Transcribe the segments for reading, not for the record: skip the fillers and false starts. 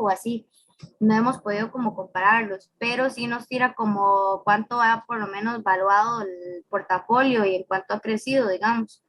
o así. No hemos podido como compararlos, pero sí nos tira como cuánto ha por lo menos valuado el portafolio y en cuánto ha crecido, digamos,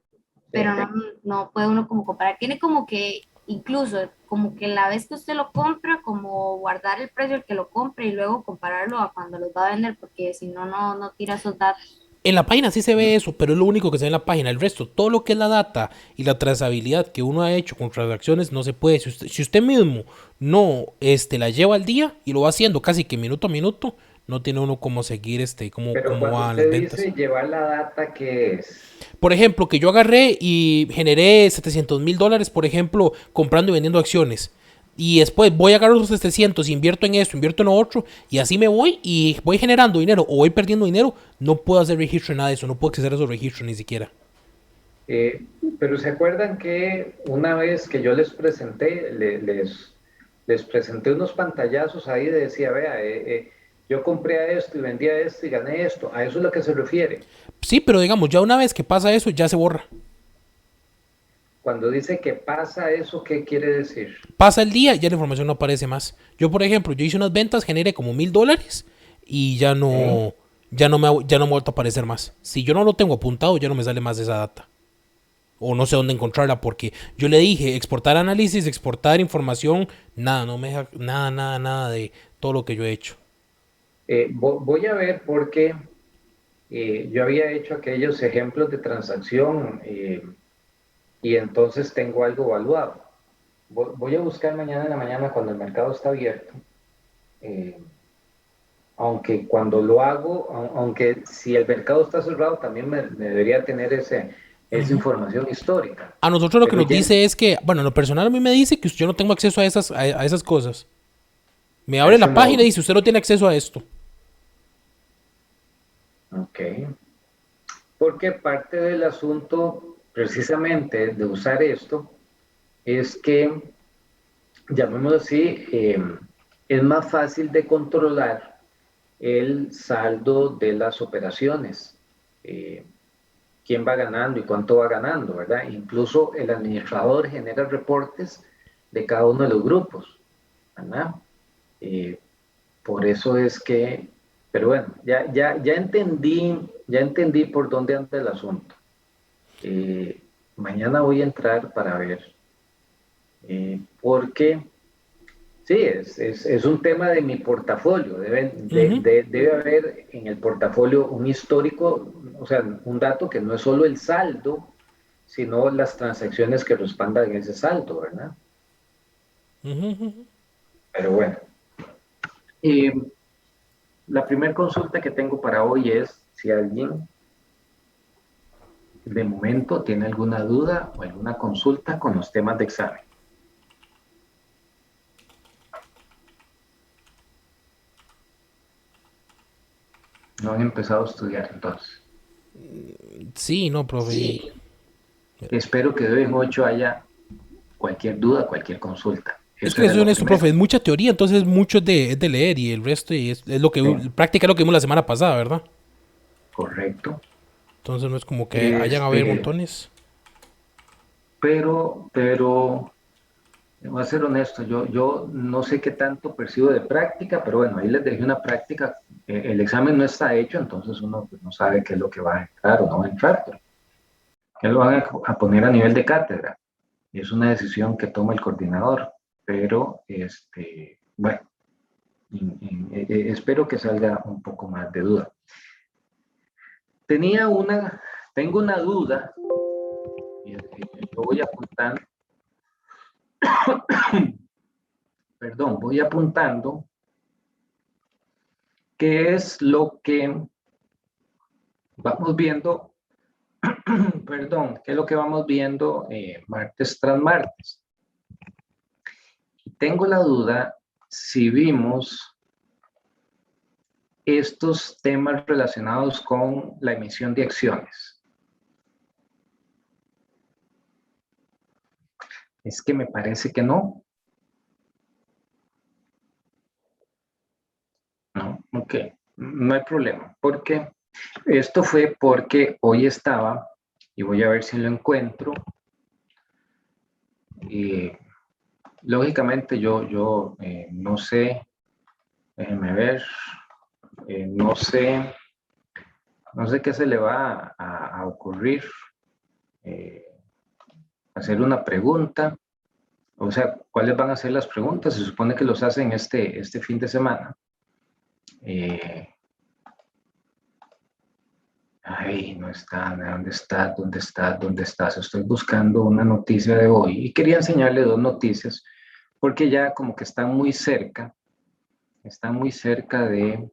pero no, Sí. no puede uno como comparar. Tiene como que, incluso, como que la vez que usted lo compra, como guardar el precio al que lo compre y luego compararlo a cuando los va a vender, porque si no, no tira esos datos. En la página sí se ve eso, pero es lo único que se ve en la página. El resto, todo lo que es la data y la trazabilidad que uno ha hecho con transacciones no se puede. Si usted mismo no la lleva al día y lo va haciendo casi que minuto a minuto, no tiene uno cómo seguir Pero cómo cuando van las usted ventas. dice llevar la data, ¿qué es? Por ejemplo, que yo agarré y generé $700,000, por ejemplo, comprando y vendiendo acciones. Y después voy a agarrar los 700, invierto en esto, invierto en lo otro, y así me voy y voy generando dinero o voy perdiendo dinero. No puedo hacer registro en nada de eso, no puedo acceder a esos registros ni siquiera. Pero se acuerdan que una vez que yo les presenté, les presenté unos pantallazos ahí de decía, vea, yo compré a esto y vendí a esto y gané esto. A eso es lo que se refiere. Sí, pero digamos, ya una vez que pasa eso, ya se borra. Cuando dice que pasa eso, ¿qué quiere decir? Pasa el día y ya la información no aparece más. Yo, por ejemplo, yo hice unas ventas, generé como $1,000 y ¿Sí? ya no me ha vuelto a aparecer más. Si yo no lo tengo apuntado, ya no me sale más de esa data. O no sé dónde encontrarla porque yo le dije exportar análisis, exportar información, nada, no me deja nada, nada, nada de todo lo que yo he hecho. Voy a ver porque yo había hecho aquellos ejemplos de transacción y entonces tengo algo evaluado. Voy a buscar mañana en la mañana cuando el mercado está abierto. eh, Aunque cuando lo hago, aunque si el mercado está cerrado, también me debería tener esa información histórica. A nosotros lo que Pero nos ya, dice es que, bueno, en lo personal a mí me dice que yo no tengo acceso a esas cosas. Me a abre ese la página y módulo. dice usted no tiene acceso a esto. Ok. Porque parte del asunto, precisamente, de usar esto, es que, llamémoslo así, es más fácil de controlar el saldo de las operaciones. Eh, Quién va ganando y cuánto va ganando, ¿verdad? Incluso el administrador genera reportes de cada uno de los grupos, ¿verdad? Eh, por eso es que, pero bueno, ya entendí por dónde anda el asunto. Mañana voy a entrar para ver, porque sí, es un tema de mi portafolio. Debe haber en el portafolio un histórico, o sea, un dato que no es solo el saldo, sino las transacciones que respaldan ese saldo, ¿verdad? Pero bueno, eh, la primera consulta que tengo para hoy es si alguien de momento tiene alguna duda o alguna consulta con los temas de examen. No han empezado a estudiar entonces. Sí, no, profe. Espero que de hoy en 8 haya cualquier duda, cualquier consulta. Es Eso que les era soy lo honesto, primero. profe, es mucha teoría, entonces mucho es de leer y el resto es lo que, Sí, práctica es lo que vimos la semana pasada, ¿verdad? correcto. Entonces no es como que hayan a haber Este, montones. pero, voy a ser honesto, yo no sé qué tanto percibo de práctica, pero bueno, ahí les dejé una práctica. El examen no está hecho, entonces uno pues, no sabe qué es lo que va a entrar o no va a entrar, pero que lo van a poner a nivel de cátedra. Y es una decisión que toma el coordinador, pero bueno, espero que salga un poco más de duda. Tenía una, tengo una duda, y lo voy apuntando, perdón, voy apuntando, qué es lo que vamos viendo, perdón, qué es lo que vamos viendo martes tras martes. Tengo la duda si vimos estos temas relacionados con la emisión de acciones. Es que me parece que no. No, ok, no hay problema, porque esto fue porque hoy estaba, y voy a ver si lo encuentro, eh, lógicamente yo no sé, déjenme ver, no sé, no sé qué se le va a ocurrir, eh, hacer una pregunta, o sea, ¿cuáles van a ser las preguntas? Se supone que los hacen este fin de semana. Eh, Ay, no está, ¿dónde está? ¿Dónde está? ¿Dónde estás? Estoy buscando una noticia de hoy y quería enseñarle dos noticias porque ya como que están muy cerca de,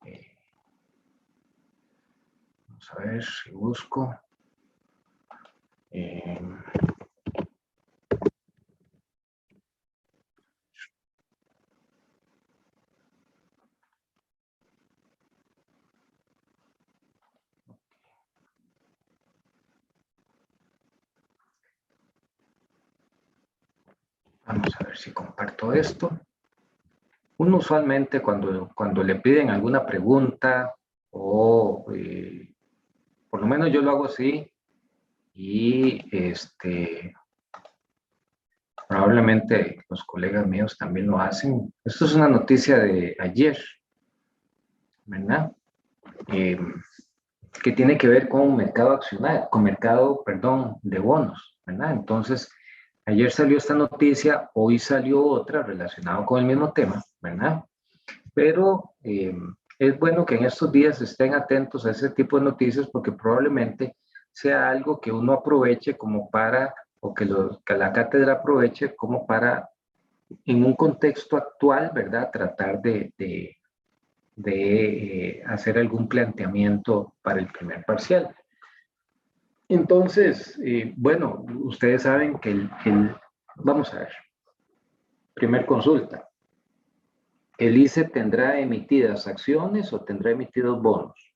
eh, vamos a ver si busco, eh, vamos a ver si comparto esto. Uno usualmente cuando le piden alguna pregunta o por lo menos yo lo hago así y probablemente los colegas míos también lo hacen. Esto es una noticia de ayer, ¿verdad? Eh, que tiene que ver con mercado accionario, con mercado, perdón, de bonos, ¿verdad? Entonces, ayer salió esta noticia, hoy salió otra relacionada con el mismo tema, ¿verdad? Pero es bueno que en estos días estén atentos a ese tipo de noticias porque probablemente sea algo que uno aproveche como para, o que la cátedra aproveche como para, en un contexto actual, ¿verdad? Tratar de hacer algún planteamiento para el primer parcial. Entonces, bueno, ustedes saben que vamos a ver, primer consulta. ¿El ICE tendrá emitidas acciones o tendrá emitidos bonos?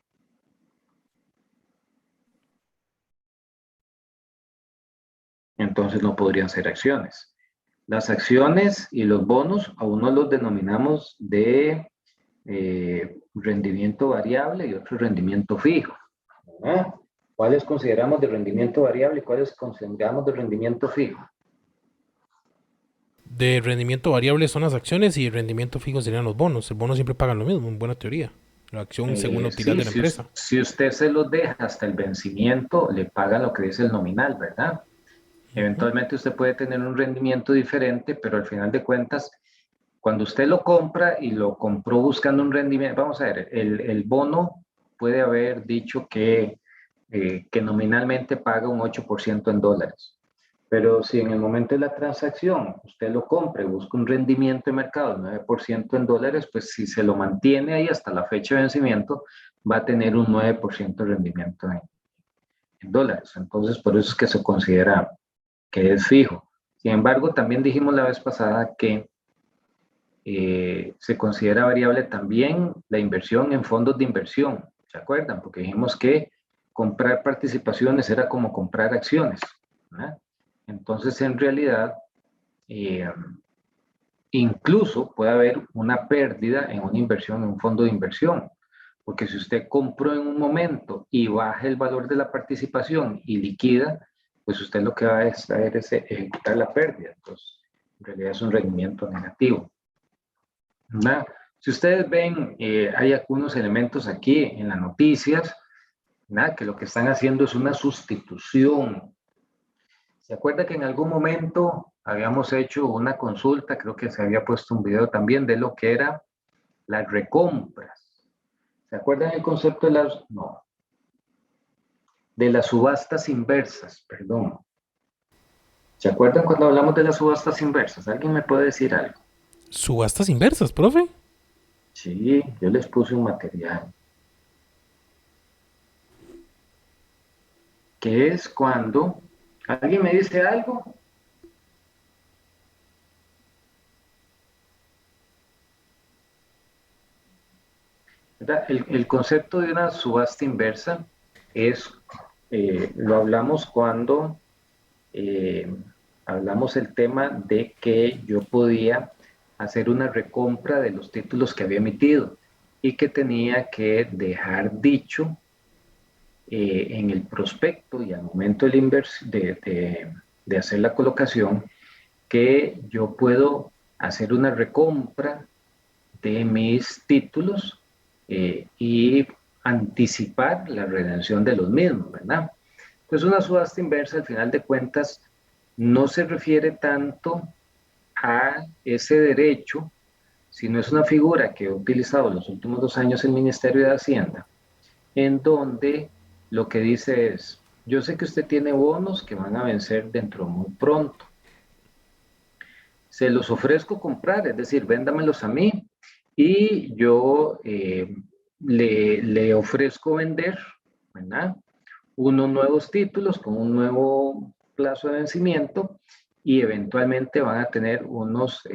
Entonces no podrían ser acciones. Las acciones y los bonos a uno los denominamos de rendimiento variable y otro rendimiento fijo, ¿verdad? ¿Cuáles consideramos de rendimiento variable y cuáles consideramos de rendimiento fijo? De rendimiento variable son las acciones y rendimiento fijo serían los bonos. El bono siempre paga lo mismo, en buena teoría. La acción según la utilidad Sí, de la empresa. si usted se los deja hasta el vencimiento, le paga lo que dice el nominal, ¿verdad? Eventualmente usted puede tener un rendimiento diferente, pero al final de cuentas, cuando usted lo compra y lo compró buscando un rendimiento, vamos a ver, el bono puede haber dicho que nominalmente paga un 8% en dólares. Pero si en el momento de la transacción usted lo compra y busca un rendimiento de mercado del 9% en dólares, pues si se lo mantiene ahí hasta la fecha de vencimiento, va a tener un 9% de rendimiento en dólares. Entonces, por eso es que se considera que es fijo. Sin embargo, también dijimos la vez pasada que se considera variable también la inversión en fondos de inversión. ¿Se acuerdan? Porque dijimos que comprar participaciones era como comprar acciones, ¿verdad? Entonces, en realidad, eh, incluso puede haber una pérdida en una inversión, en un fondo de inversión, porque si usted compró en un momento y baja el valor de la participación y liquida, pues usted lo que va a hacer es ejecutar la pérdida. Entonces, en realidad es un rendimiento negativo, ¿verdad? Si ustedes ven, hay algunos elementos aquí en las noticias, ¿verdad? Que lo que están haciendo es una sustitución. ¿Se acuerda que en algún momento habíamos hecho una consulta, creo que se había puesto un video también de lo que era las recompras? ¿Se acuerdan el concepto de las, no, de las subastas inversas, perdón? ¿Se acuerdan cuando hablamos de las subastas inversas? ¿Alguien me puede decir algo? Subastas inversas, profe. Sí, yo les puse un material, que es cuando, ¿alguien me dice algo? El concepto de una subasta inversa es, lo hablamos cuando eh, hablamos el tema de que yo podía hacer una recompra de los títulos que había emitido y que tenía que dejar dicho en el prospecto y al momento de hacer la colocación que yo puedo hacer una recompra de mis títulos y anticipar la redención de los mismos, ¿verdad? Entonces, una subasta inversa, al final de cuentas, no se refiere tanto a ese derecho, sino es una figura que he utilizado los últimos 2 años el Ministerio de Hacienda, en donde lo que dice es, yo sé que usted tiene bonos que van a vencer dentro muy pronto, se los ofrezco comprar, es decir, véndamelos a mí y yo le ofrezco vender, ¿verdad? Unos nuevos títulos con un nuevo plazo de vencimiento y eventualmente van a tener unos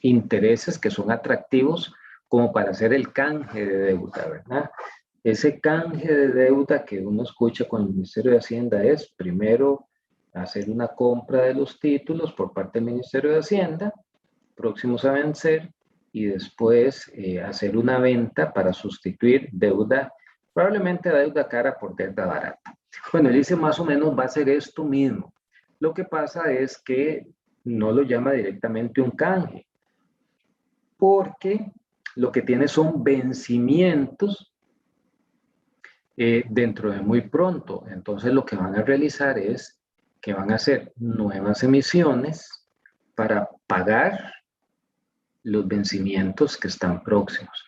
intereses que son atractivos como para hacer el canje de deuda, ¿verdad? Ese canje de deuda que uno escucha con el Ministerio de Hacienda es primero hacer una compra de los títulos por parte del Ministerio de Hacienda, próximos a vencer, y después hacer una venta para sustituir deuda, probablemente deuda cara por deuda barata. Bueno, él dice más o menos va a ser esto mismo. Lo que pasa es que no lo llama directamente un canje, porque lo que tiene son vencimientos dentro de muy pronto. Entonces lo que van a realizar es que van a hacer nuevas emisiones para pagar los vencimientos que están próximos.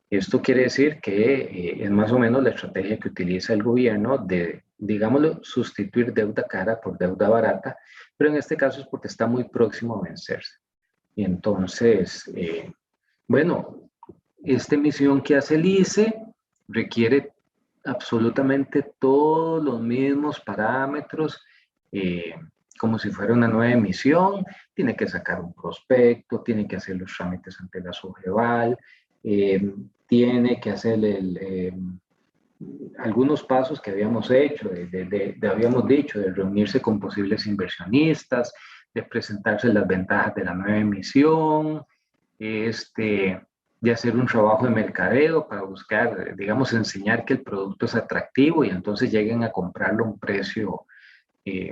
Esto quiere decir que es más o menos la estrategia que utiliza el gobierno de, digámoslo, sustituir deuda cara por deuda barata, pero en este caso es porque está muy próximo a vencerse. Y entonces, bueno, esta emisión que hace el ICE requiere absolutamente todos los mismos parámetros, eh, como si fuera una nueva emisión. Tiene que sacar un prospecto, tiene que hacer los trámites ante la SUGEVAL, tiene que hacer algunos pasos que habíamos hecho, habíamos dicho, de reunirse con posibles inversionistas, de presentarse las ventajas de la nueva emisión, de hacer un trabajo de mercadeo para buscar, digamos, enseñar que el producto es atractivo y entonces lleguen a comprarlo a un precio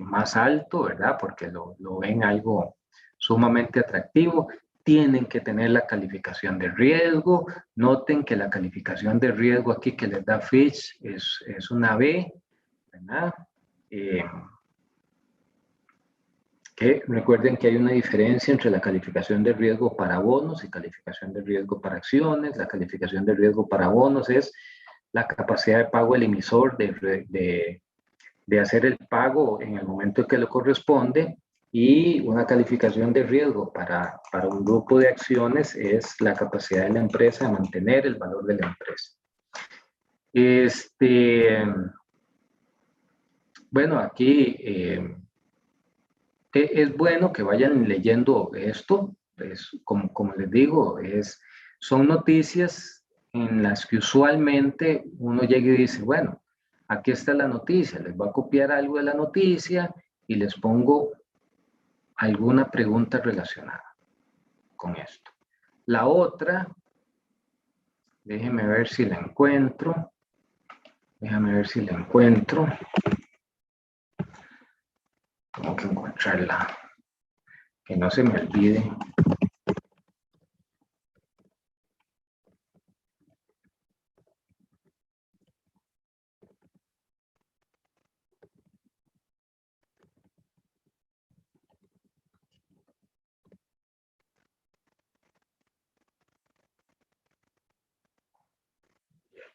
más alto, ¿verdad? Porque lo ven algo sumamente atractivo. Tienen que tener la calificación de riesgo. Noten que la calificación de riesgo aquí que les da Fitch es una B, ¿verdad? Que recuerden que hay una diferencia entre la calificación de riesgo para bonos y calificación de riesgo para acciones. La calificación de riesgo para bonos es la capacidad de pago del emisor de hacer el pago en el momento que le corresponde, y una calificación de riesgo para un grupo de acciones es la capacidad de la empresa de mantener el valor de la empresa. Bueno, aquí es bueno que vayan leyendo esto, como les digo, son noticias en las que usualmente uno llega y dice, bueno, aquí está la noticia, les voy a copiar algo de la noticia y les pongo alguna pregunta relacionada con esto. La otra, déjenme ver si la encuentro, tengo que encontrarla, que no se me olvide.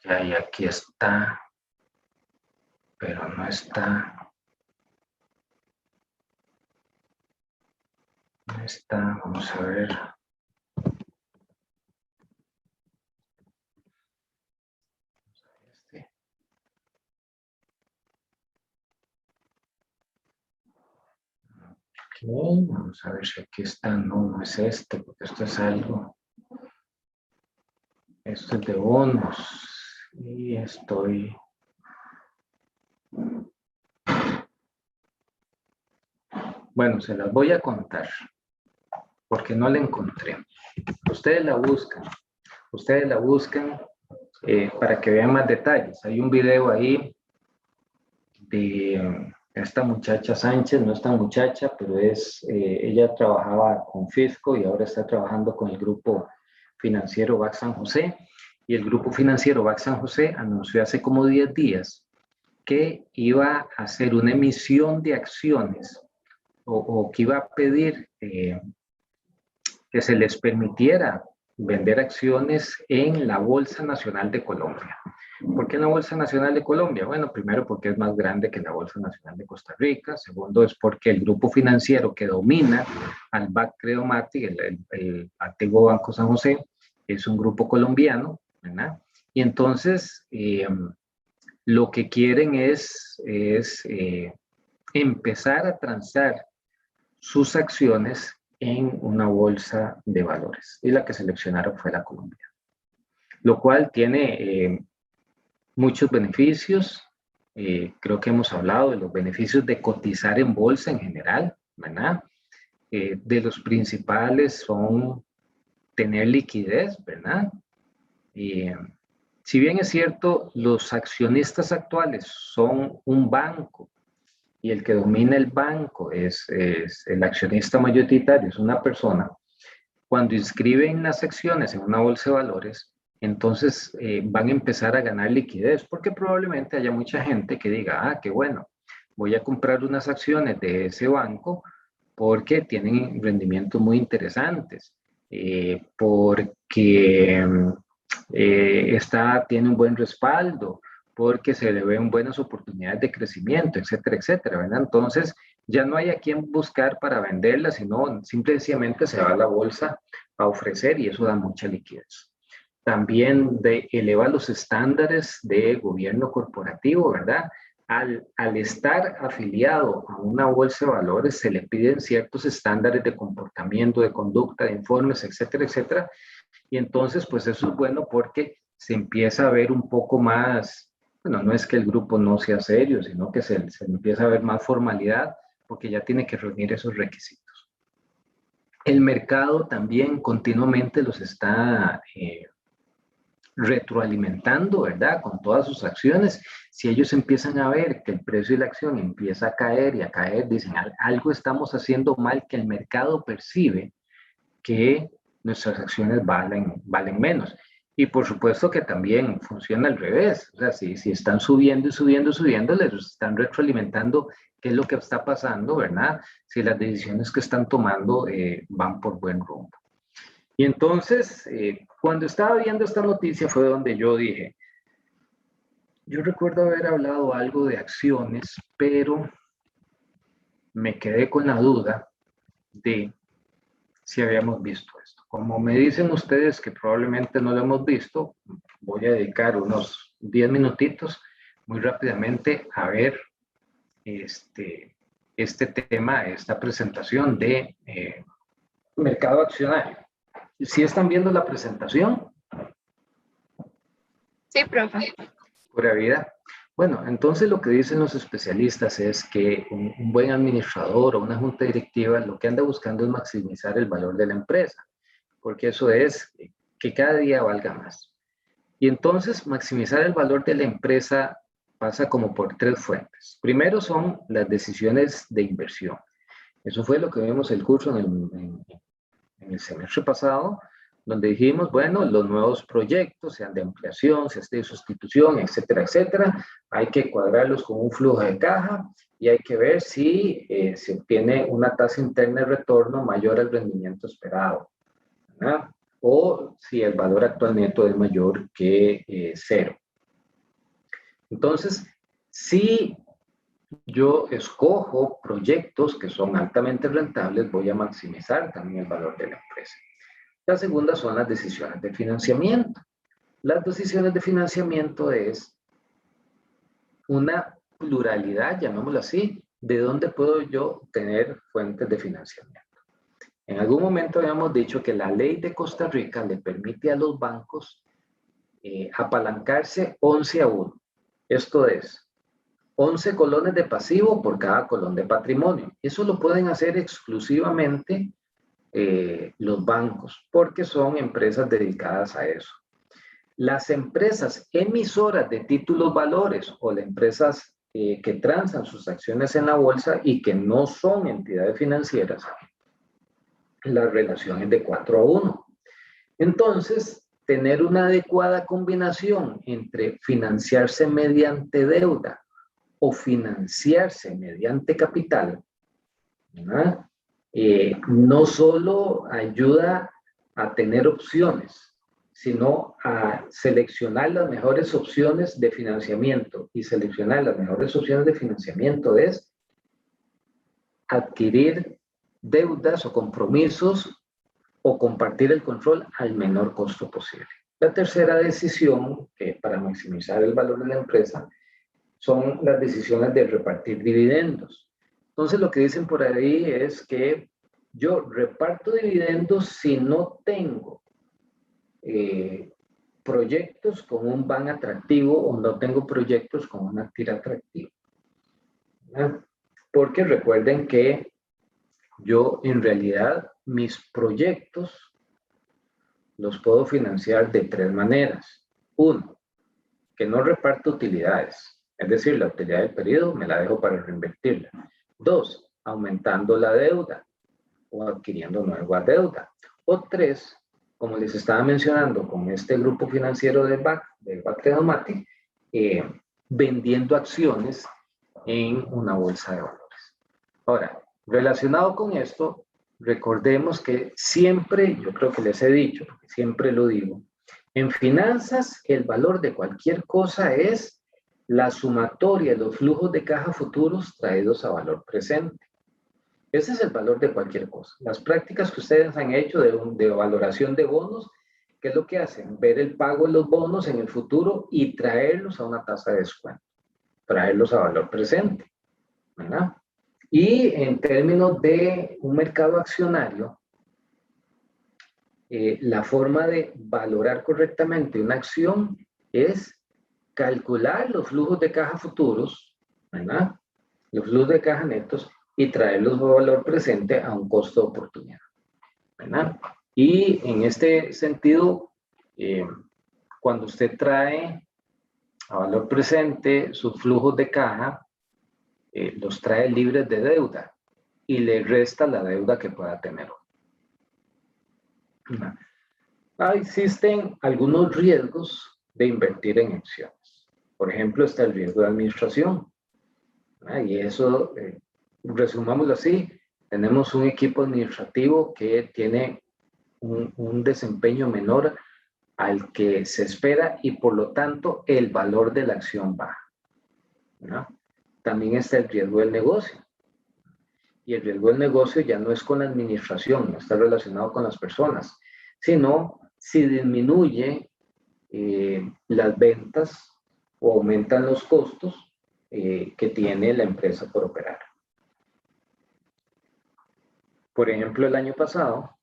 Y aquí está, pero no está. No está, vamos a ver. Ok, vamos a ver si aquí está. No, no es este, porque esto es algo. Esto es de bonos. Y estoy. Bueno, se las voy a contar, porque no la encontré. Ustedes la buscan para que vean más detalles. Hay un video ahí de esta muchacha Sánchez, no es tan muchacha, pero ella trabajaba con Fisco y ahora está trabajando con el grupo financiero BAC San José. Y el grupo financiero BAC San José anunció hace como 10 días que iba a hacer una emisión de acciones o que iba a pedir que se les permitiera vender acciones en la Bolsa Nacional de Colombia. ¿Por qué en la Bolsa Nacional de Colombia? Bueno, primero porque es más grande que la Bolsa Nacional de Costa Rica. Segundo es porque el grupo financiero que domina al BAC Credomatic, el antiguo Banco San José, es un grupo colombiano, ¿verdad? Y entonces lo que quieren es empezar a transar sus acciones en una bolsa de valores. Y la que seleccionaron fue la colombiana. Lo cual tiene muchos beneficios. Creo que hemos hablado de los beneficios de cotizar en bolsa en general, ¿verdad? De los principales son tener liquidez, ¿verdad? Si bien es cierto, los accionistas actuales son un banco y el que domina el banco es el accionista mayoritario, es una persona, cuando inscriben las acciones en una bolsa de valores, entonces van a empezar a ganar liquidez, porque probablemente haya mucha gente que diga, ah, qué bueno, voy a comprar unas acciones de ese banco porque tienen rendimientos muy interesantes, porque tiene un buen respaldo, porque se le ven buenas oportunidades de crecimiento, etcétera, etcétera, ¿verdad? Entonces, ya no hay a quién buscar para venderla, sino simplemente se va a la bolsa a ofrecer y eso da mucha liquidez. También eleva los estándares de gobierno corporativo, ¿verdad? Al estar afiliado a una bolsa de valores, se le piden ciertos estándares de comportamiento, de conducta, de informes, etcétera, etcétera. Y entonces, pues eso es bueno porque se empieza a ver un poco más, bueno, no es que el grupo no sea serio, sino que se empieza a ver más formalidad porque ya tiene que reunir esos requisitos. El mercado también continuamente los está retroalimentando, ¿verdad? Con todas sus acciones. Si ellos empiezan a ver que el precio de la acción empieza a caer y a caer, dicen, algo estamos haciendo mal, que el mercado percibe que nuestras acciones valen menos. Y por supuesto que también funciona al revés. O sea, si están subiendo y subiendo, subiendo, les están retroalimentando qué es lo que está pasando, ¿verdad? Si las decisiones que están tomando van por buen rumbo. Y entonces, cuando estaba viendo esta noticia fue donde yo dije, yo recuerdo haber hablado algo de acciones, pero me quedé con la duda de si habíamos visto esto. Como me dicen ustedes que probablemente no lo hemos visto, voy a dedicar unos 10 minutitos muy rápidamente a ver este tema, esta presentación de mercado accionario. ¿Sí están viendo la presentación? Sí, profe. Pura vida. Bueno, entonces lo que dicen los especialistas es que un buen administrador o una junta directiva lo que anda buscando es maximizar el valor de la empresa, porque eso es que cada día valga más. Y entonces maximizar el valor de la empresa pasa como por tres fuentes. Primero son las decisiones de inversión. Eso fue lo que vimos el curso en el semestre pasado, donde dijimos, bueno, los nuevos proyectos, sean de ampliación, sean de sustitución, etcétera, etcétera, hay que cuadrarlos con un flujo de caja y hay que ver si se obtiene una tasa interna de retorno mayor al rendimiento esperado, ¿verdad? O si el valor actual neto es mayor que cero. Entonces, si yo escojo proyectos que son altamente rentables, voy a maximizar también el valor de la empresa. La segunda son las decisiones de financiamiento. Las decisiones de financiamiento es una pluralidad, llamémoslo así, de dónde puedo yo tener fuentes de financiamiento. En algún momento habíamos dicho que la ley de Costa Rica le permite a los bancos apalancarse 11-1. Esto es 11 colones de pasivo por cada colón de patrimonio. Eso lo pueden hacer exclusivamente los bancos, porque son empresas dedicadas a eso. Las empresas emisoras de títulos valores o las empresas que transan sus acciones en la bolsa y que no son entidades financieras, la relación es de 4:1. Entonces, tener una adecuada combinación entre financiarse mediante deuda o financiarse mediante capital, ¿verdad? No solo ayuda a tener opciones, sino a seleccionar las mejores opciones de financiamiento. Y seleccionar las mejores opciones de financiamiento es adquirir deudas o compromisos o compartir el control al menor costo posible. La tercera decisión, que para maximizar el valor de la empresa, son las decisiones de repartir dividendos. Entonces, lo que dicen por ahí es que yo reparto dividendos si no tengo proyectos con un BAN atractivo o no tengo proyectos con una TIR atractiva. ¿Verdad? Porque recuerden que yo en realidad mis proyectos los puedo financiar de 3 maneras. Uno, que no reparto utilidades, es decir, la utilidad del periodo me la dejo para reinvertirla. 2, aumentando la deuda o adquiriendo nueva deuda. O 3, como les estaba mencionando con este grupo financiero del BAC Tecnomatic, vendiendo acciones en una bolsa de valores. Ahora, relacionado con esto, recordemos que siempre, yo creo que les he dicho, porque siempre lo digo, en finanzas el valor de cualquier cosa es la sumatoria de los flujos de caja futuros traídos a valor presente. Ese es el valor de cualquier cosa. Las prácticas que ustedes han hecho de valoración de bonos, ¿qué es lo que hacen? Ver el pago de los bonos en el futuro y traerlos a una tasa de descuento, traerlos a valor presente, ¿verdad? Y en términos de un mercado accionario, la forma de valorar correctamente una acción es calcular los flujos de caja futuros, ¿verdad? Los flujos de caja netos y traerlos a valor presente a un costo de oportunidad, ¿verdad? Y en este sentido, cuando usted trae a valor presente sus flujos de caja, los trae libres de deuda y le resta la deuda que pueda tener. Existen algunos riesgos de invertir en acciones. Por ejemplo, está el riesgo de administración. Y eso, resumámoslo así, tenemos un equipo administrativo que tiene un desempeño menor al que se espera y por lo tanto el valor de la acción baja, ¿no? También está el riesgo del negocio. Y el riesgo del negocio ya no es con la administración, no está relacionado con las personas, sino si disminuye las ventas o aumentan los costos que tiene la empresa por operar. Por ejemplo, el año pasado,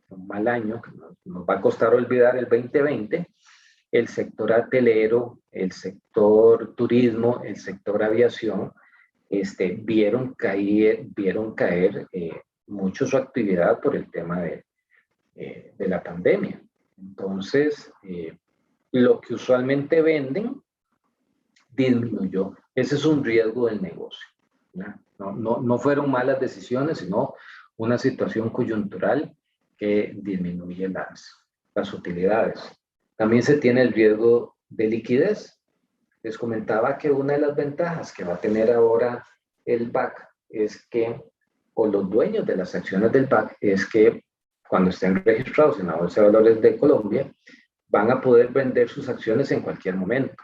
un mal año, que nos va a costar olvidar el 2020, el sector hotelero, el sector turismo, el sector aviación, vieron caer mucho su actividad por el tema de la pandemia. Entonces, lo que usualmente venden disminuyó. Ese es un riesgo del negocio, ¿no? No fueron malas decisiones, sino una situación coyuntural que disminuye las utilidades. También se tiene el riesgo de liquidez. Les comentaba que una de las ventajas que va a tener ahora el BAC es que, o los dueños de las acciones del BAC, es que cuando estén registrados en la Bolsa de Valores de Colombia, van a poder vender sus acciones en cualquier momento,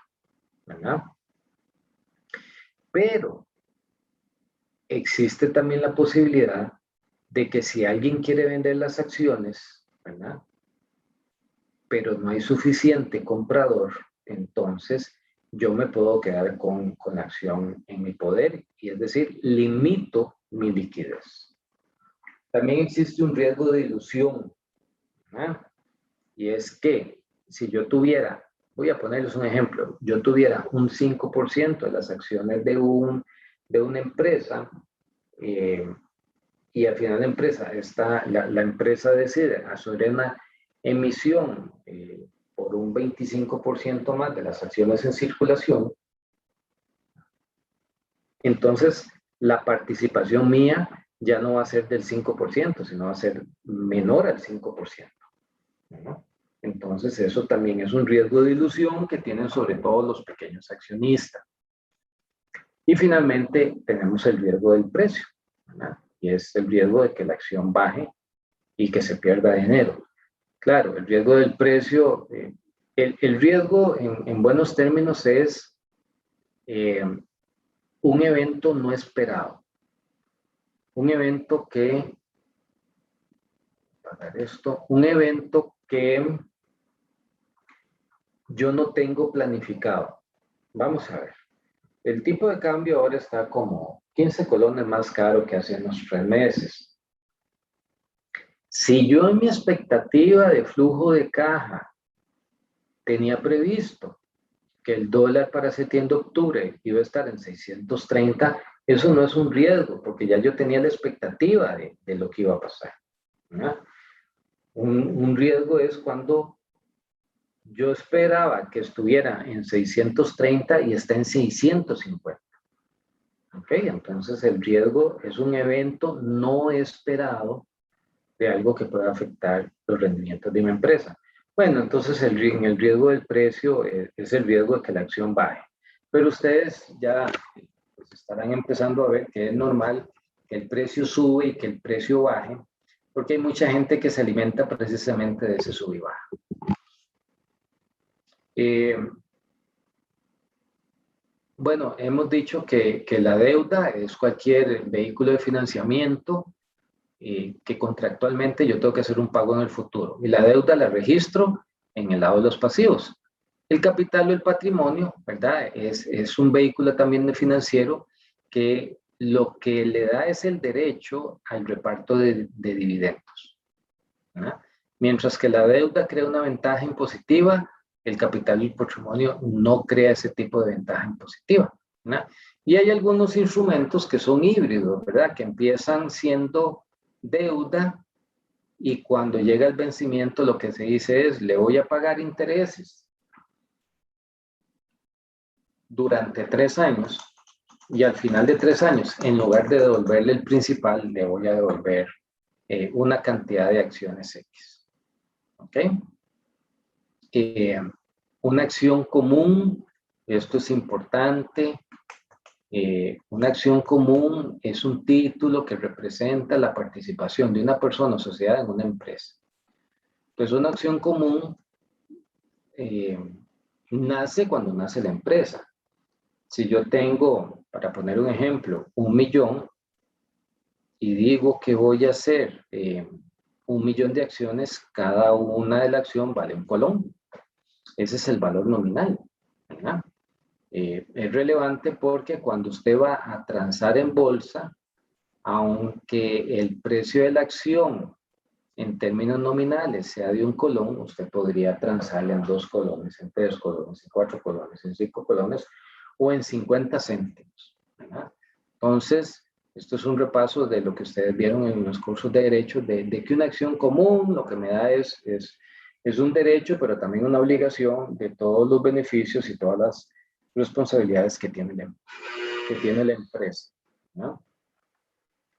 ¿verdad? Pero existe también la posibilidad de que si alguien quiere vender las acciones, ¿verdad? Pero no hay suficiente comprador, entonces yo me puedo quedar con la acción en mi poder, y es decir, limito mi liquidez. También existe un riesgo de dilución, ¿verdad? Y es que si yo tuviera, voy a ponerles un ejemplo, yo tuviera un 5% de las acciones de una empresa, y al final la empresa decide hacer una emisión por un 25% más de las acciones en circulación, entonces la participación mía ya no va a ser del 5%, sino va a ser menor al 5%. ¿No? Entonces eso también es un riesgo de ilusión que tienen sobre todo los pequeños accionistas. Y finalmente tenemos el riesgo del precio, ¿verdad? Y es el riesgo de que la acción baje y que se pierda dinero. Claro, el riesgo del precio, el riesgo en buenos términos es un evento no esperado. Un evento que, para esto, un evento que yo no tengo planificado. Vamos a ver. El tipo de cambio ahora está como 15 colones más caro que hace unos 3 meses. Si yo en mi expectativa de flujo de caja tenía previsto que el dólar para septiembre-octubre iba a estar en 630, eso no es un riesgo, porque ya yo tenía la expectativa de lo que iba a pasar, ¿no? Un riesgo es cuando yo esperaba que estuviera en 630 y está en 650. ¿Ok? Entonces el riesgo es un evento no esperado de algo que pueda afectar los rendimientos de mi empresa. Bueno, entonces el riesgo del precio es el riesgo de que la acción baje. Pero ustedes ya pues, estarán empezando a ver que es normal que el precio sube y que el precio baje, porque hay mucha gente que se alimenta precisamente de ese sub y baja. Bueno, hemos dicho que la deuda es cualquier vehículo de financiamiento que contractualmente yo tengo que hacer un pago en el futuro. Y la deuda la registro en el lado de los pasivos. El capital o el patrimonio, ¿verdad? Es un vehículo también de financiero que lo que le da es el derecho al reparto de dividendos, ¿verdad? Mientras que la deuda crea una ventaja impositiva, el capital y el patrimonio no crea ese tipo de ventaja impositiva, ¿verdad? Y hay algunos instrumentos que son híbridos, ¿verdad? Que empiezan siendo deuda y cuando llega el vencimiento lo que se dice es le voy a pagar intereses durante 3 años y al final de 3 años en lugar de devolverle el principal le voy a devolver una cantidad de acciones X. ¿Ok? Una acción común, esto es importante. Una acción común es un título que representa la participación de una persona o sociedad en una empresa. Entonces, una acción común nace cuando nace la empresa. Si yo tengo, para poner un ejemplo, 1.000.000 y digo que voy a hacer 1.000.000 de acciones, cada una de la acción vale 1 colón. Ese es el valor nominal, ¿verdad? Es relevante porque cuando usted va a transar en bolsa, aunque el precio de la acción en términos nominales sea de 1 colón, usted podría transarle en 2 colones, en 3 colones, en 4 colones, en 5 colones o en 50 céntimos, ¿verdad? Entonces, esto es un repaso de lo que ustedes vieron en los cursos de derecho, de que una acción común lo que me da es un derecho, pero también una obligación de todos los beneficios y todas las responsabilidades que tiene la empresa, ¿no?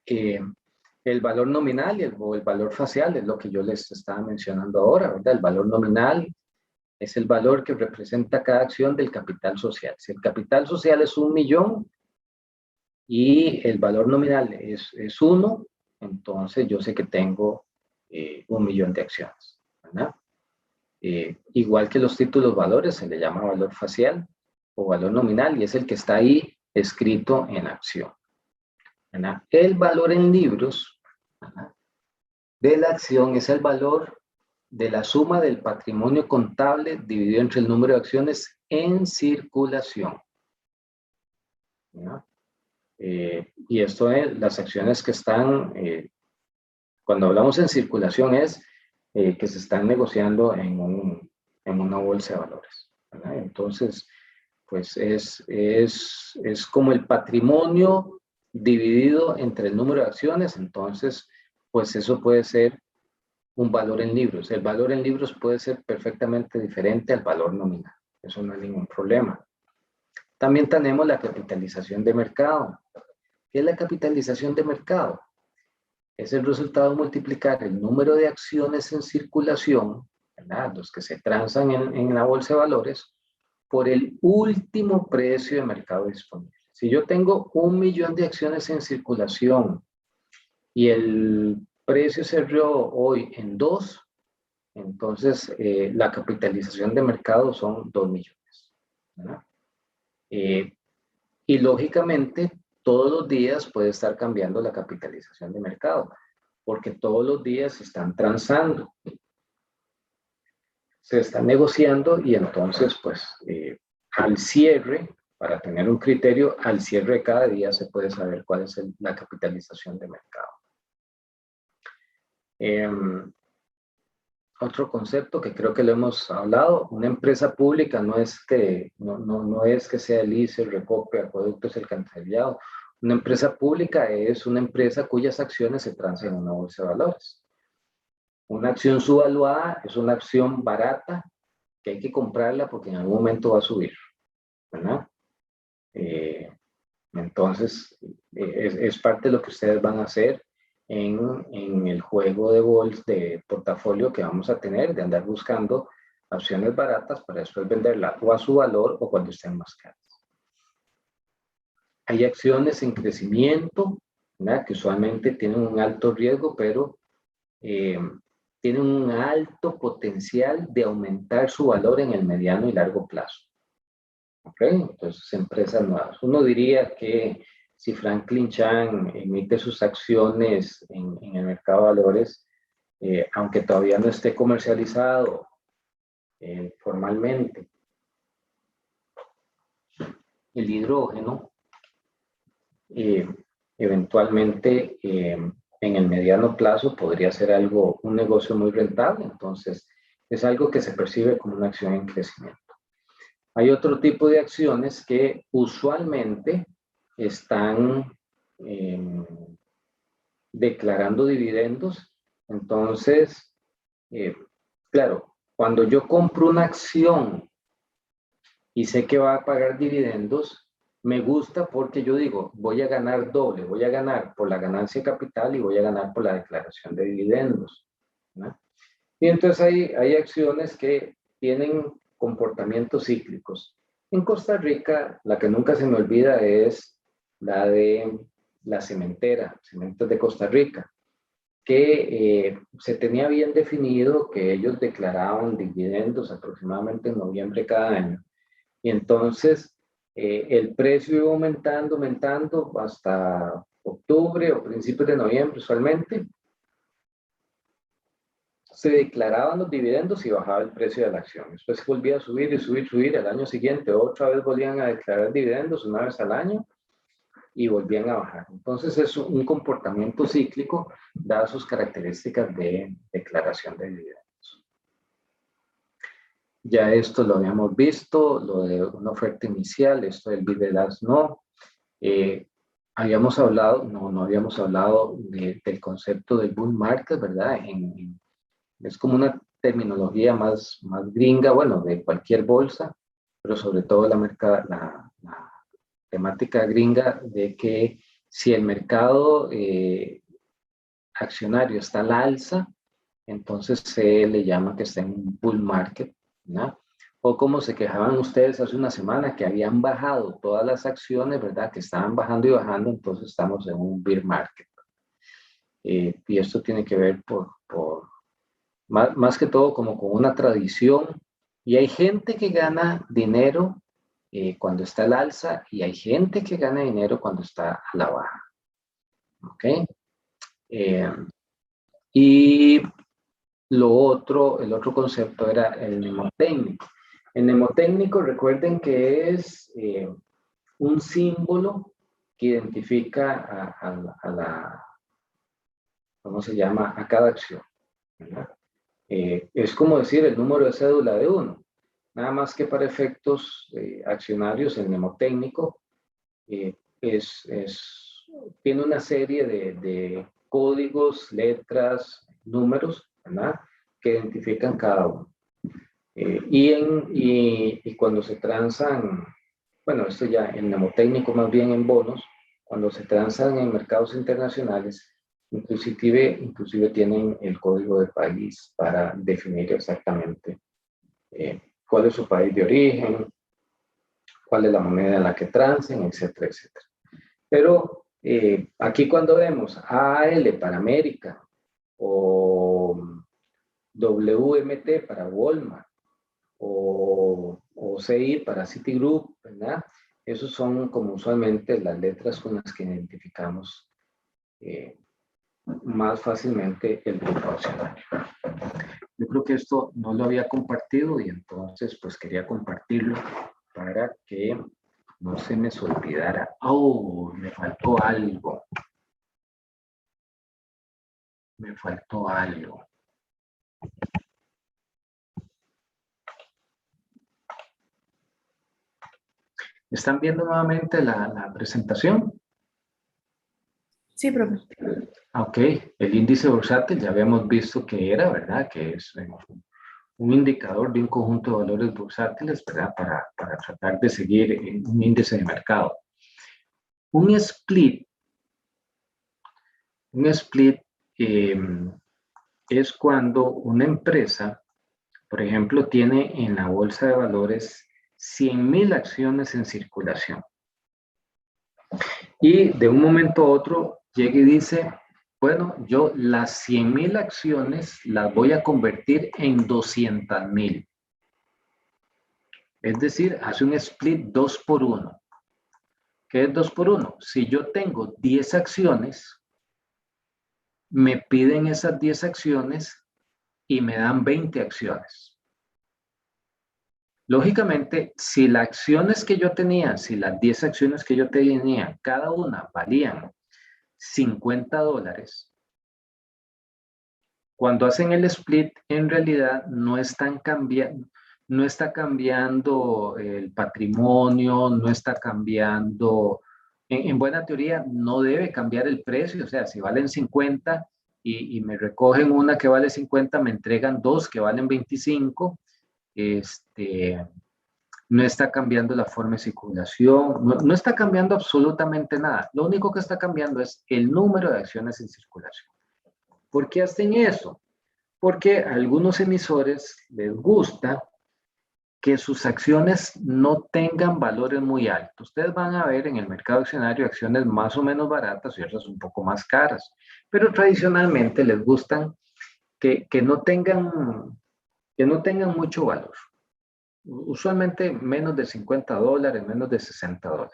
El valor nominal o el valor facial es lo que yo les estaba mencionando ahora, ¿verdad? El valor nominal es el valor que representa cada acción del capital social. Si el capital social es 1.000.000 y el valor nominal es 1, entonces yo sé que tengo 1.000.000 de acciones, ¿verdad? Igual que los títulos valores, se le llama valor facial o valor nominal y es el que está ahí escrito en acción, ¿verdad? El valor en libros, ¿verdad?, de la acción es el valor de la suma del patrimonio contable dividido entre el número de acciones en circulación, ¿no? Y esto es las acciones que están, cuando hablamos en circulación es que se están negociando en una bolsa de valores, ¿verdad? Entonces, pues es como el patrimonio dividido entre el número de acciones, entonces, pues eso puede ser un valor en libros. El valor en libros puede ser perfectamente diferente al valor nominal. Eso no hay ningún problema. También tenemos la capitalización de mercado. ¿Qué es la capitalización de mercado? Es el resultado de multiplicar el número de acciones en circulación, ¿verdad?, los que se transan en la bolsa de valores, por el último precio de mercado disponible. Si yo tengo 1.000.000 de acciones en circulación y el precio cerró hoy en 2, entonces la capitalización de mercado son 2 millones. ¿Verdad? Y lógicamente todos los días puede estar cambiando la capitalización de mercado, porque todos los días se están transando, se están negociando y entonces pues al cierre, para tener un criterio, al cierre de cada día se puede saber cuál es la capitalización de mercado. Otro concepto que creo que lo hemos hablado, una empresa pública no es que sea el ICE, el Recope, Acueductos, el Alcantarillado. Una empresa pública es una empresa cuyas acciones se transan en una bolsa de valores. Una acción subvaluada es una acción barata que hay que comprarla porque en algún momento va a subir, ¿verdad? Entonces, es parte de lo que ustedes van a hacer en el juego de de portafolio que vamos a tener, de andar buscando acciones baratas para después venderlas o a su valor o cuando estén más caras. Hay acciones en crecimiento, ¿verdad?, que usualmente tienen un alto riesgo, pero tienen un alto potencial de aumentar su valor en el mediano y largo plazo. ¿Ok? Entonces, empresas nuevas. Uno diría que si Franklin Chan emite sus acciones en el mercado de valores, aunque todavía no esté comercializado formalmente, el hidrógeno, eventualmente en el mediano plazo podría ser un negocio muy rentable. Entonces, es algo que se percibe como una acción en crecimiento. Hay otro tipo de acciones que usualmente están declarando dividendos. Entonces, claro, cuando yo compro una acción y sé que va a pagar dividendos, me gusta porque yo digo, voy a ganar doble, voy a ganar por la ganancia de capital y voy a ganar por la declaración de dividendos, ¿no? Y entonces hay acciones que tienen comportamientos cíclicos. En Costa Rica, la que nunca se me olvida es la de la cementera, Cementos de Costa Rica, que se tenía bien definido que ellos declaraban dividendos aproximadamente en noviembre cada año. Y entonces el precio iba aumentando, aumentando hasta octubre o principios de noviembre usualmente. Se declaraban los dividendos y bajaba el precio de la acción. Después volvía a subir y subir, subir. Al año siguiente otra vez volvían a declarar dividendos una vez al año y volvían a bajar. Entonces es un comportamiento cíclico dadas sus características de declaración de dividendos. Ya esto lo habíamos visto, lo de una oferta inicial, esto del bid and ask no. Habíamos hablado, no habíamos hablado del concepto del bull market, ¿verdad? Es como una terminología más gringa, bueno, de cualquier bolsa, pero sobre todo la temática gringa de que si el mercado accionario está al alza, entonces se le llama que está en un bull market, ¿no? O como se quejaban ustedes hace una semana, que habían bajado todas las acciones, ¿verdad? Que estaban bajando y bajando, entonces estamos en un bear market. Y esto tiene que ver más que todo como con una tradición. Y hay gente que gana dinero cuando está al alza y hay gente que gana dinero cuando está a la baja. ¿Ok? Y el otro concepto era el mnemotécnico. El mnemotécnico, recuerden que es un símbolo que identifica a la, ¿cómo se llama? A cada acción, ¿verdad? Es como decir el número de cédula de uno. Nada más que para efectos accionarios, el mnemotécnico tiene una serie de códigos, letras, números, ¿verdad?, que identifican cada uno. Y cuando se transan bueno, esto ya en mnemotécnico más bien en bonos, cuando se transan en mercados internacionales, inclusive tienen el código de país para definir exactamente cuál es su país de origen, cuál es la moneda en la que transen, etcétera, etcétera. Pero aquí cuando vemos AAL para América o WMT para Walmart o CI para Citigroup, ¿verdad? Esos son como usualmente las letras con las que identificamos más fácilmente el grupo accionario. Yo creo que esto no lo había compartido y entonces pues quería compartirlo para que no se me olvidara. Oh, me faltó algo. Me faltó algo. ¿Están viendo nuevamente la presentación? Sí, profe. Ok, el índice bursátil ya habíamos visto que era, ¿verdad? Que es un indicador de un conjunto de valores bursátiles, ¿verdad? Para tratar de seguir un índice de mercado. Un split es cuando una empresa, por ejemplo, tiene en la bolsa de valores 100,000 acciones en circulación. Y de un momento a otro llega y dice, bueno, yo las 100,000 acciones las voy a convertir en 200,000. Es decir, hace un split 2 por 1. ¿Qué es 2 por 1? Si yo tengo 10 acciones, me piden esas 10 acciones y me dan 20 acciones. Lógicamente, si las acciones que yo tenía, si las 10 acciones que yo tenía, cada una valían $50, cuando hacen el split, en realidad no está cambiando el patrimonio, no está cambiando, en buena teoría no debe cambiar el precio, o sea, si valen 50 y me recogen una que vale 50, me entregan dos que valen 25, no está cambiando la forma de circulación, no está cambiando absolutamente nada. Lo único que está cambiando es el número de acciones en circulación. ¿Por qué hacen eso? Porque a algunos emisores les gusta que sus acciones no tengan valores muy altos. Ustedes van a ver en el mercado accionario acciones más o menos baratas y otras un poco más caras, pero tradicionalmente les gustan que no tengan mucho valor. Usualmente menos de $50, menos de $60.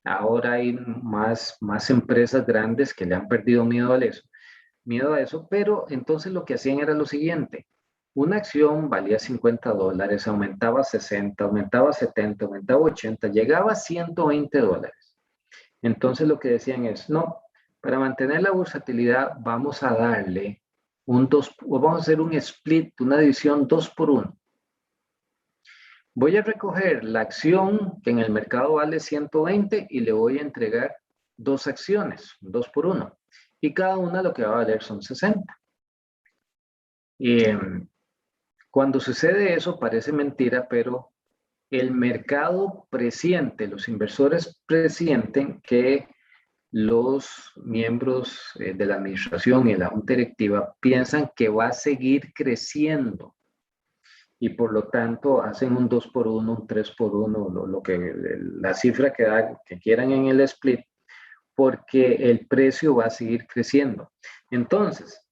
Ahora hay más empresas grandes que le han perdido miedo a eso, pero entonces lo que hacían era lo siguiente. Una acción valía $50, aumentaba 60, aumentaba 70, aumentaba 80, llegaba a $120. Entonces lo que decían es, no, para mantener la versatilidad vamos a darle vamos a hacer un split, una división 2 por 1. Voy a recoger la acción que en el mercado vale 120 y le voy a entregar dos acciones, 2 por 1. Y cada una lo que va a valer son 60. Cuando sucede eso parece mentira, pero el mercado presiente, los inversores presienten que los miembros de la administración y la junta directiva piensan que va a seguir creciendo y por lo tanto hacen un 2 por 1, un 3 por 1, la cifra que quieran en el split, porque el precio va a seguir creciendo. Entonces,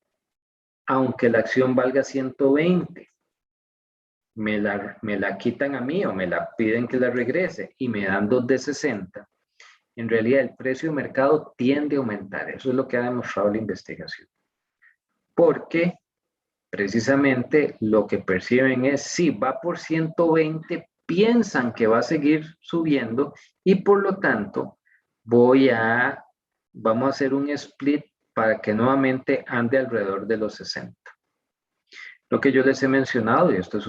aunque la acción valga 120, me la quitan a mí o me la piden que la regrese y me dan dos de 60, en realidad el precio de mercado tiende a aumentar. Eso es lo que ha demostrado la investigación. Porque precisamente lo que perciben es, si va por 120, piensan que va a seguir subiendo y por lo tanto vamos a hacer un split para que nuevamente ande alrededor de los 60. Lo que yo les he mencionado, y esto es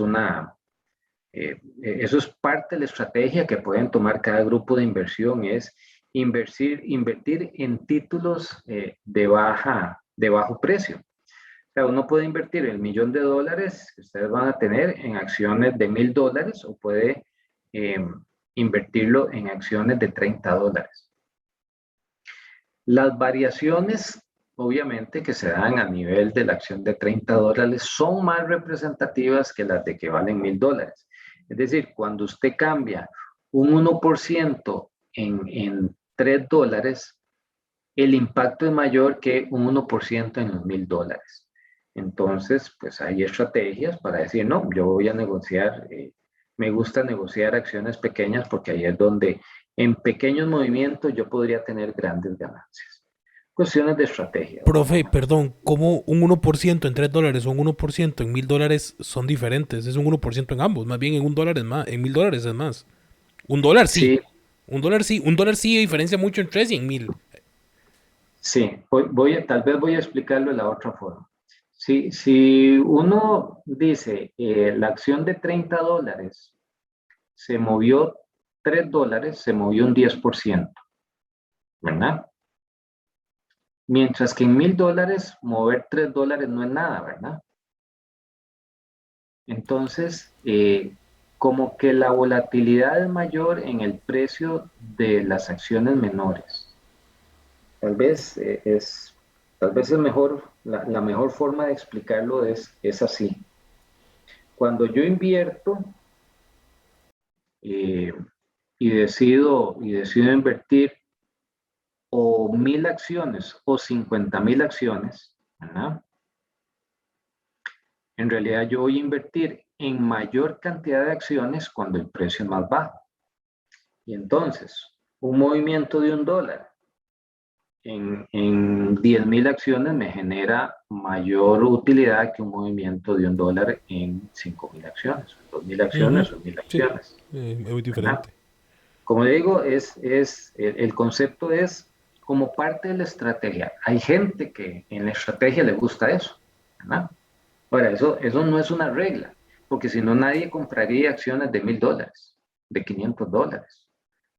eso es parte de la estrategia que pueden tomar cada grupo de inversión, es invertir en títulos de bajo precio. O sea, uno puede invertir el $1,000,000 que ustedes van a tener en acciones de $1,000 o puede invertirlo en acciones de $30. Las variaciones, obviamente, que se dan a nivel de la acción de $30 son más representativas que las de que valen $1,000. Es decir, cuando usted cambia un 1% en $3, el impacto es mayor que un 1% en los $1,000. Entonces, pues hay estrategias para decir, no, yo voy a negociar, me gusta negociar acciones pequeñas porque ahí es donde en pequeños movimientos yo podría tener grandes ganancias. Cuestiones de estrategia. Profe, perdón, ¿cómo un 1% en $3 o un 1% en $1,000 son diferentes? Es un 1% en ambos, más bien en $1 es más, en $1,000 es más. $1 sí, Sí, $1 sí diferencia mucho en 3 y en 1,000. sí, tal vez voy a explicarlo de la otra forma. Si uno dice la acción de $30 se movió $3, se movió un 10%, ¿verdad? Mientras que en $1,000 mover $3 no es nada, ¿verdad? Entonces, como que la volatilidad es mayor en el precio de las acciones menores. Tal vez tal vez la mejor forma de explicarlo es así. Cuando yo invierto eh, y decido invertir o 1,000 acciones o 50,000 acciones, ¿verdad? En realidad yo voy a invertir en mayor cantidad de acciones cuando el precio es más bajo. Y entonces, un movimiento de $1 en 10,000 acciones me genera mayor utilidad que un movimiento de $1 en 5,000 acciones, 2,000 Ujú, acciones o 1,000 sí, acciones. es muy ¿Verdad? diferente. Como digo, el concepto es como parte de la estrategia. Hay gente que en la estrategia le gusta eso, ¿verdad? Ahora, eso no es una regla, porque si no nadie compraría acciones de $1,000, de $500,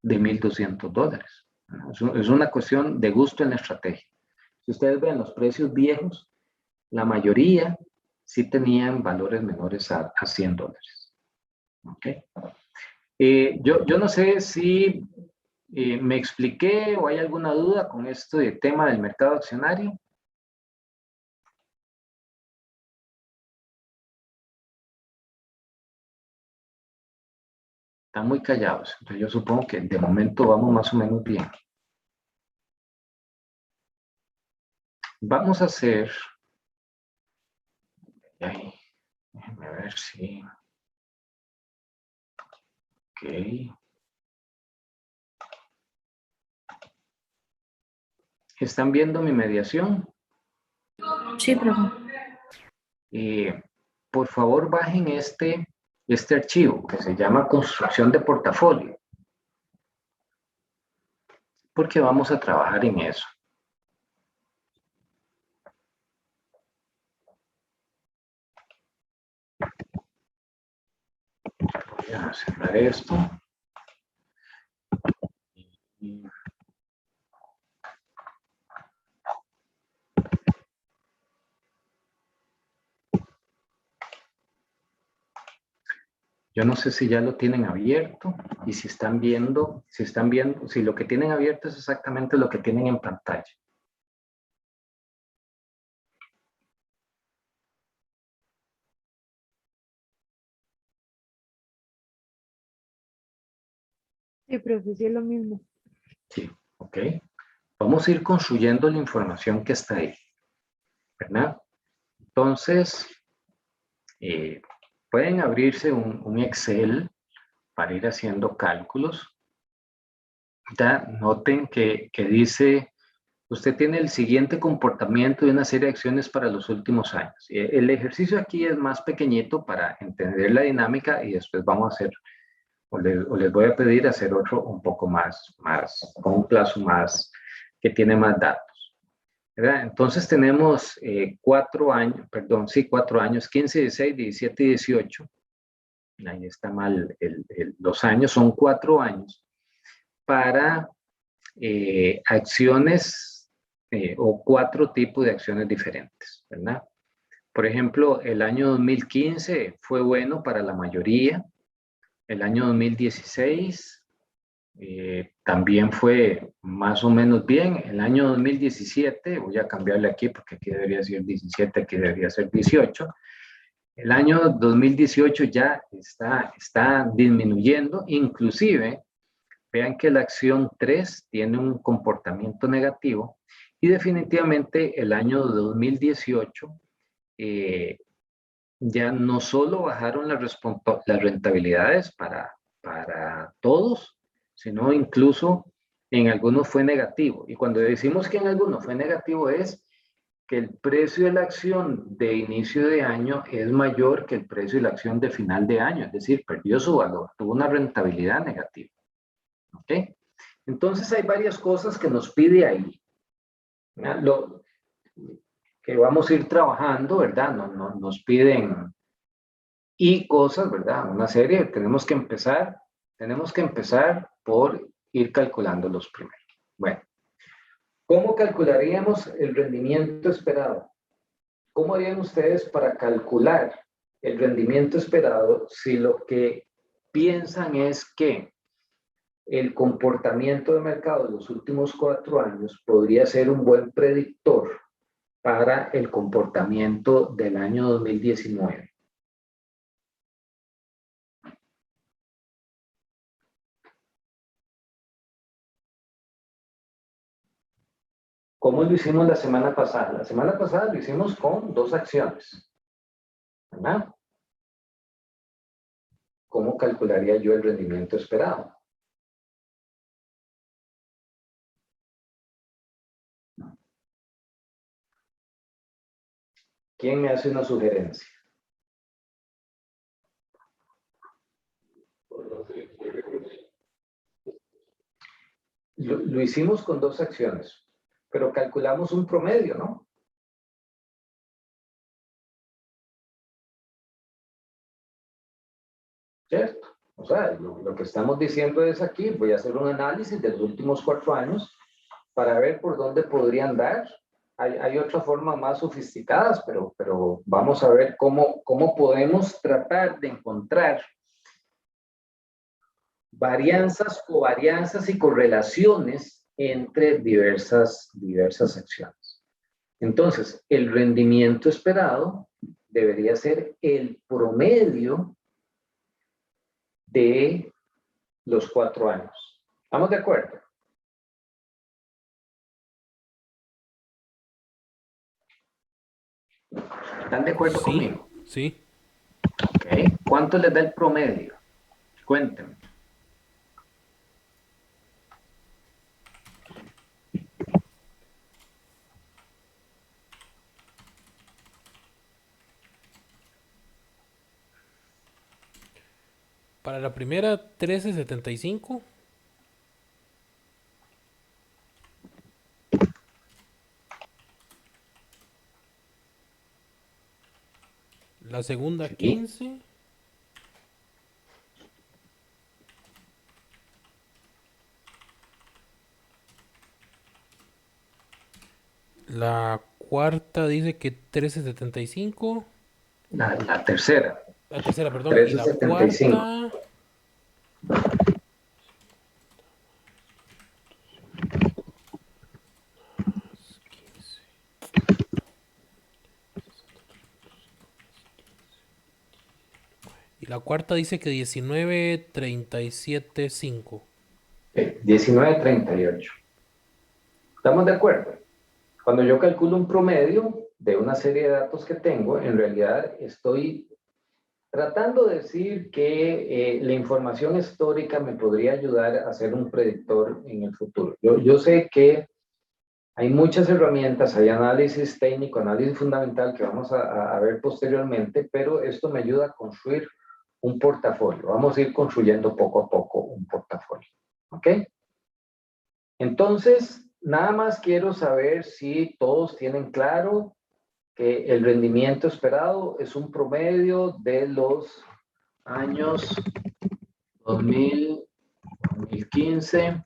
de $1,200. ¿No? Es una cuestión de gusto en la estrategia. Si ustedes ven los precios viejos, la mayoría sí tenían valores menores a $100. ¿Okay? Yo no sé si me expliqué o hay alguna duda con esto del tema del mercado accionario. Están muy callados, entonces yo supongo que de momento vamos más o menos bien. Vamos a hacer, ay, déjenme ver si, ok. ¿Están viendo mi mediación? Sí, profe. Por favor, bajen este archivo que se llama construcción de portafolio, porque vamos a trabajar en eso. Voy a cerrar esto. Y yo no sé si ya lo tienen abierto y si están viendo, si lo que tienen abierto es exactamente lo que tienen en pantalla. Sí, profe, sí es lo mismo. Sí, ok. Vamos a ir construyendo la información que está ahí, ¿verdad? Entonces, pueden abrirse un Excel para ir haciendo cálculos. Ya noten que dice, usted tiene el siguiente comportamiento de una serie de acciones para los últimos años. El ejercicio aquí es más pequeñito para entender la dinámica y después vamos a hacer, o les voy a pedir hacer otro un poco más, con un plazo más, que tiene más datos. ¿Verdad? Entonces tenemos 4 años, perdón, sí, 4 años, 15, 16, 17 y 18. Ahí está mal, los años son 4 años para acciones o 4 tipos de acciones diferentes, ¿verdad? Por ejemplo, el año 2015 fue bueno para la mayoría, el año 2016 también fue más o menos bien. El año 2017, voy a cambiarle aquí porque aquí debería ser 17, aquí debería ser 18. El año 2018 ya está disminuyendo, inclusive vean que la acción 3 tiene un comportamiento negativo y definitivamente el año 2018 ya no solo bajaron las rentabilidades para todos, sino incluso en algunos fue negativo. Y cuando decimos que en algunos fue negativo es que el precio de la acción de inicio de año es mayor que el precio de la acción de final de año, es decir, perdió su valor, tuvo una rentabilidad negativa. ¿Ok? Entonces hay varias cosas que nos pide ahí. Lo que vamos a ir trabajando, ¿verdad? Nos piden y cosas, ¿verdad? Una serie, tenemos que empezar por ir calculando los primeros. Bueno, ¿cómo calcularíamos el rendimiento esperado? ¿Cómo harían ustedes para calcular el rendimiento esperado si lo que piensan es que el comportamiento de mercado de los últimos 4 años podría ser un buen predictor para el comportamiento del año 2019? ¿Cómo lo hicimos la semana pasada? La semana pasada lo hicimos con 2 acciones, ¿verdad? ¿Cómo calcularía yo el rendimiento esperado? ¿Quién me hace una sugerencia? Lo hicimos con 2 acciones, pero calculamos un promedio, ¿no? ¿Cierto? O sea, lo que estamos diciendo es aquí, voy a hacer un análisis de los últimos 4 años para ver por dónde podrían dar. Hay otras formas más sofisticadas, pero vamos a ver cómo podemos tratar de encontrar varianzas, covarianzas y correlaciones entre diversas acciones. Entonces, el rendimiento esperado debería ser el promedio de los 4 años. ¿Estamos de acuerdo? ¿Están de acuerdo Sí, conmigo? sí. Ok. ¿Cuánto les da el promedio? Cuéntenme. Para la primera, 13.75. La segunda, Sí. 15. La cuarta dice que 13.75. La tercera, La tercera, perdón. Y la 13.75. cuarta. Y la cuarta dice que 19.37.5. 19.38. ¿Estamos de acuerdo? Cuando yo calculo un promedio de una serie de datos que tengo, en realidad estoy tratando de decir que la información histórica me podría ayudar a ser un predictor en el futuro. Yo sé que hay muchas herramientas, hay análisis técnico, análisis fundamental que vamos a ver posteriormente, pero esto me ayuda a construir un portafolio. Vamos a ir construyendo poco a poco un portafolio. ¿Ok? Entonces, nada más quiero saber si todos tienen claro que el rendimiento esperado es un promedio de los años 2000, 2015,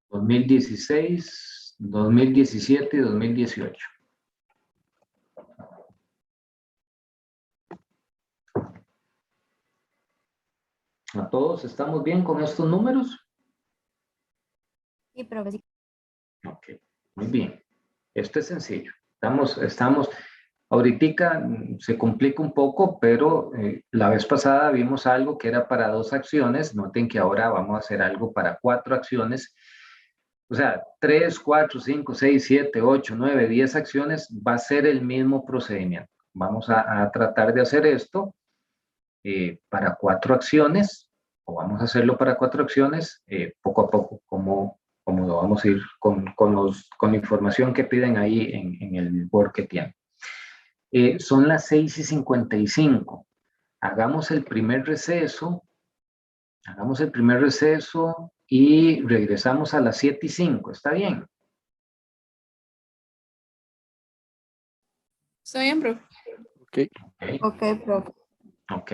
2016, 2017 y 2018. ¿A todos estamos bien con estos números? Sí, profe. Sí. Ok, muy bien. Esto es sencillo. Ahorita se complica un poco, pero la vez pasada vimos algo que era para 2 acciones. Noten que ahora vamos a hacer algo para 4 acciones. O sea, 3, 4, 5, 6, 7, 8, 9, 10 acciones va a ser el mismo procedimiento. Vamos a tratar de hacer esto para 4 acciones, o vamos a hacerlo para 4 acciones poco a poco, como lo vamos a ir con la información que piden ahí en el board que tienen. Son las 6:55. Hagamos el primer receso. Y regresamos a las 7:05. ¿Está bien? Está bien, profe. Ok. Ok. Ok, profe. Ok.